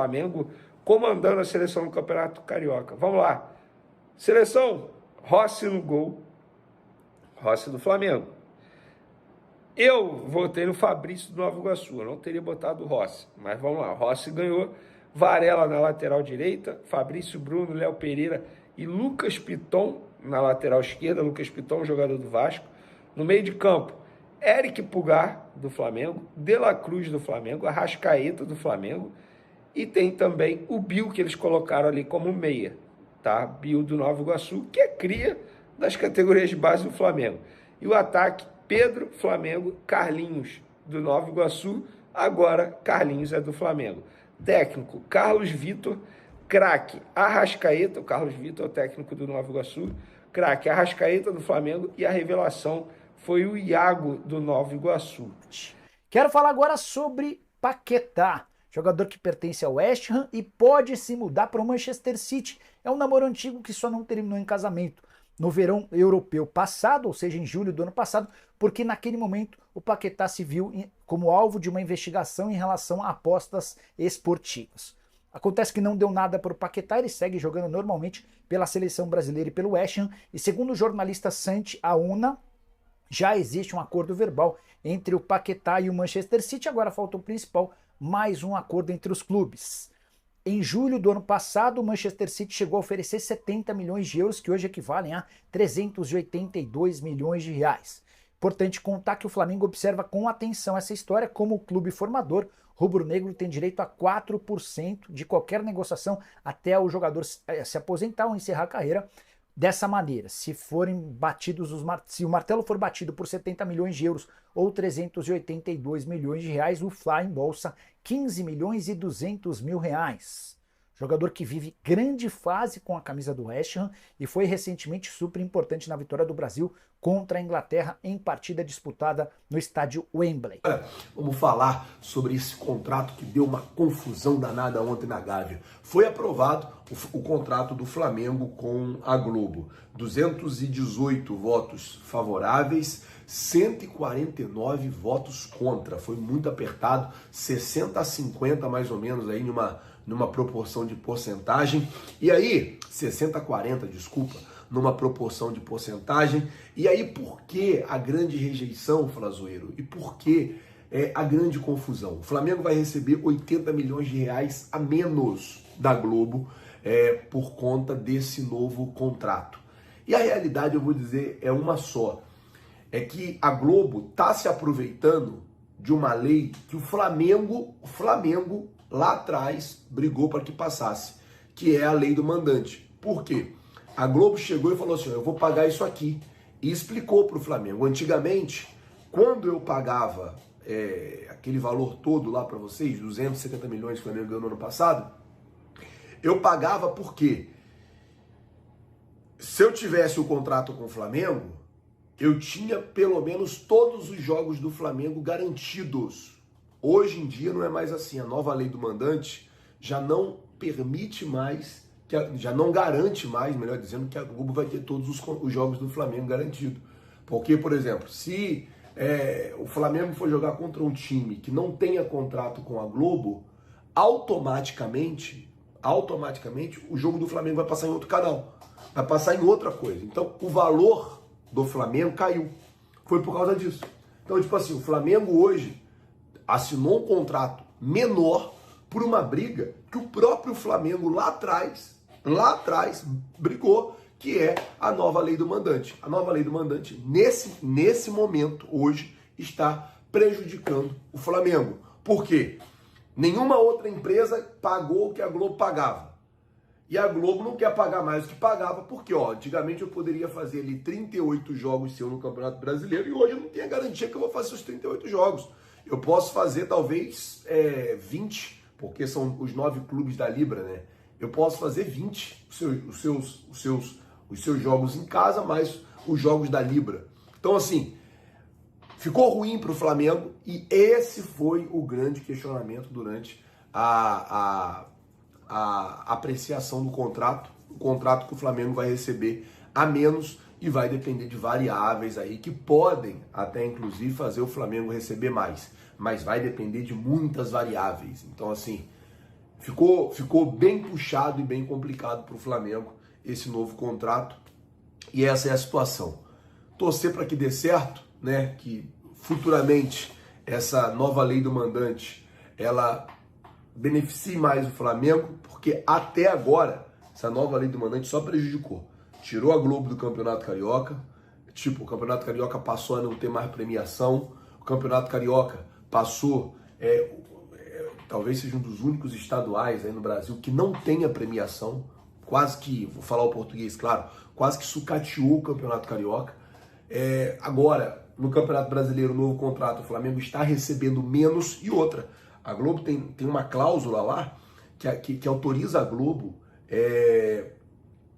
Flamengo, comandando a seleção no Campeonato Carioca. Vamos lá. Seleção, Rossi no gol. Rossi do Flamengo. Eu votei no Fabrício do Nova Iguaçu, eu não teria botado o Rossi, mas vamos lá, o Rossi ganhou, Varela na lateral direita, Fabrício Bruno, Léo Pereira e Lucas Piton na lateral esquerda, Lucas Piton, jogador do Vasco. No meio de campo, Eric Pulgar, do Flamengo, De La Cruz, do Flamengo, Arrascaeta, do Flamengo, e tem também o Bill, que eles colocaram ali como meia, tá? Bill do Nova Iguaçu, que é cria das categorias de base do Flamengo. E o ataque, Pedro, Flamengo, Carlinhos, do Nova Iguaçu, agora Carlinhos é do Flamengo. Técnico, Carlos Vitor, craque, Arrascaeta, o Carlos Vitor é o técnico do Nova Iguaçu, craque, Arrascaeta do Flamengo, e a revelação foi o Iago do Nova Iguaçu. Quero falar agora sobre Paquetá, jogador que pertence ao West Ham e pode se mudar para o Manchester City. É um namoro antigo que só não terminou em casamento no verão europeu passado, ou seja, em julho do ano passado, porque naquele momento o Paquetá se viu como alvo de uma investigação em relação a apostas esportivas. Acontece que não deu nada para o Paquetá, ele segue jogando normalmente pela seleção brasileira e pelo West Ham, e segundo o jornalista Santi Auna, já existe um acordo verbal entre o Paquetá e o Manchester City, agora falta o principal, mais um acordo entre os clubes. Em julho do ano passado, o Manchester City chegou a oferecer 70 milhões de euros, que hoje equivalem a 382 milhões de reais. Importante contar que o Flamengo observa com atenção essa história, como o clube formador rubro-negro tem direito a 4% de qualquer negociação até o jogador se aposentar ou encerrar a carreira. Dessa maneira, se o martelo for batido por 70 milhões de euros ou 382 milhões de reais, o Fla embolsa 15 milhões e 200 mil reais. Jogador que vive grande fase com a camisa do West Ham e foi recentemente super importante na vitória do Brasil contra a Inglaterra em partida disputada no estádio Wembley. Vamos falar sobre esse contrato que deu uma confusão danada ontem na Gávea. Foi aprovado o contrato do Flamengo com a Globo. 218 votos favoráveis, 149 votos contra. Foi muito apertado, 60 a 50 mais ou menos aí numa proporção de porcentagem. E aí, 60 a 40, desculpa, numa proporção de porcentagem. E aí, por que a grande rejeição, Flazoeiro? E por que a grande confusão? O Flamengo vai receber 80 milhões de reais a menos da Globo por conta desse novo contrato. E a realidade, eu vou dizer, é uma só. É que a Globo está se aproveitando de uma lei que o Flamengo lá atrás brigou para que passasse, que é a lei do mandante. Por quê? A Globo chegou e falou assim, eu vou pagar isso aqui. E explicou para o Flamengo. Antigamente, quando eu pagava aquele valor todo lá para vocês, 270 milhões que o Flamengo ganhou no ano passado, eu pagava porque se eu tivesse o contrato com o Flamengo, eu tinha pelo menos todos os jogos do Flamengo garantidos. Hoje em dia não é mais assim. A nova lei do mandante já não permite mais, já não garante mais, melhor dizendo, que a Globo vai ter todos os jogos do Flamengo garantidos. Porque, por exemplo, se o Flamengo for jogar contra um time que não tenha contrato com a Globo, automaticamente o jogo do Flamengo vai passar em outro canal, vai passar em outra coisa. Então, o valor do Flamengo caiu. Foi por causa disso. Então, tipo assim, o Flamengo hoje assinou um contrato menor por uma briga que o próprio Flamengo lá atrás brigou, que é a nova lei do mandante. A nova lei do mandante, nesse momento, hoje, está prejudicando o Flamengo. Por quê? Nenhuma outra empresa pagou o que a Globo pagava. E a Globo não quer pagar mais do que pagava, porque antigamente eu poderia fazer ali 38 jogos seu no Campeonato Brasileiro e hoje eu não tenho a garantia que eu vou fazer os 38 jogos. Eu posso fazer talvez 20, porque são os 9 clubes da Libra, né? Eu posso fazer 20 os seus jogos em casa, mais os jogos da Libra. Então, assim, ficou ruim para o Flamengo e esse foi o grande questionamento durante a apreciação do contrato. O contrato que o Flamengo vai receber a menos e vai depender de variáveis aí que podem até inclusive fazer o Flamengo receber mais. Mas vai depender de muitas variáveis. Então, assim, ficou bem puxado e bem complicado para o Flamengo esse novo contrato. E essa é a situação. Torcer para que dê certo, né? Que futuramente essa nova lei do mandante ela beneficie mais o Flamengo, porque até agora essa nova lei do mandante só prejudicou. Tirou a Globo do Campeonato Carioca, tipo, o Campeonato Carioca passou a não ter mais premiação, o Campeonato Carioca passou, talvez seja um dos únicos estaduais aí no Brasil que não tenha premiação, quase que, vou falar o português, claro, quase que sucateou o Campeonato Carioca. Agora, no Campeonato Brasileiro, novo contrato, o Flamengo está recebendo menos. E outra, a Globo tem uma cláusula lá que autoriza a Globo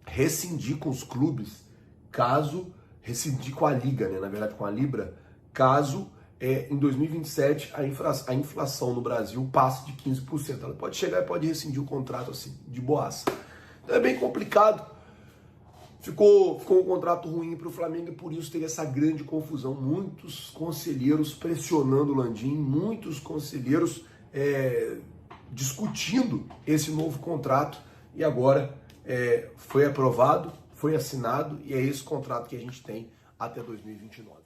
rescindir com os clubes, caso rescindir com a Liga, né? Na verdade com a Libra, caso em 2027 a inflação no Brasil passe de 15%. Ela pode chegar e pode rescindir o contrato assim, de boaça. Então é bem complicado. Ficou um contrato ruim para o Flamengo e por isso teve essa grande confusão. Muitos conselheiros pressionando o Landim, muitos conselheiros discutindo esse novo contrato e agora foi aprovado, foi assinado e é esse contrato que a gente tem até 2029.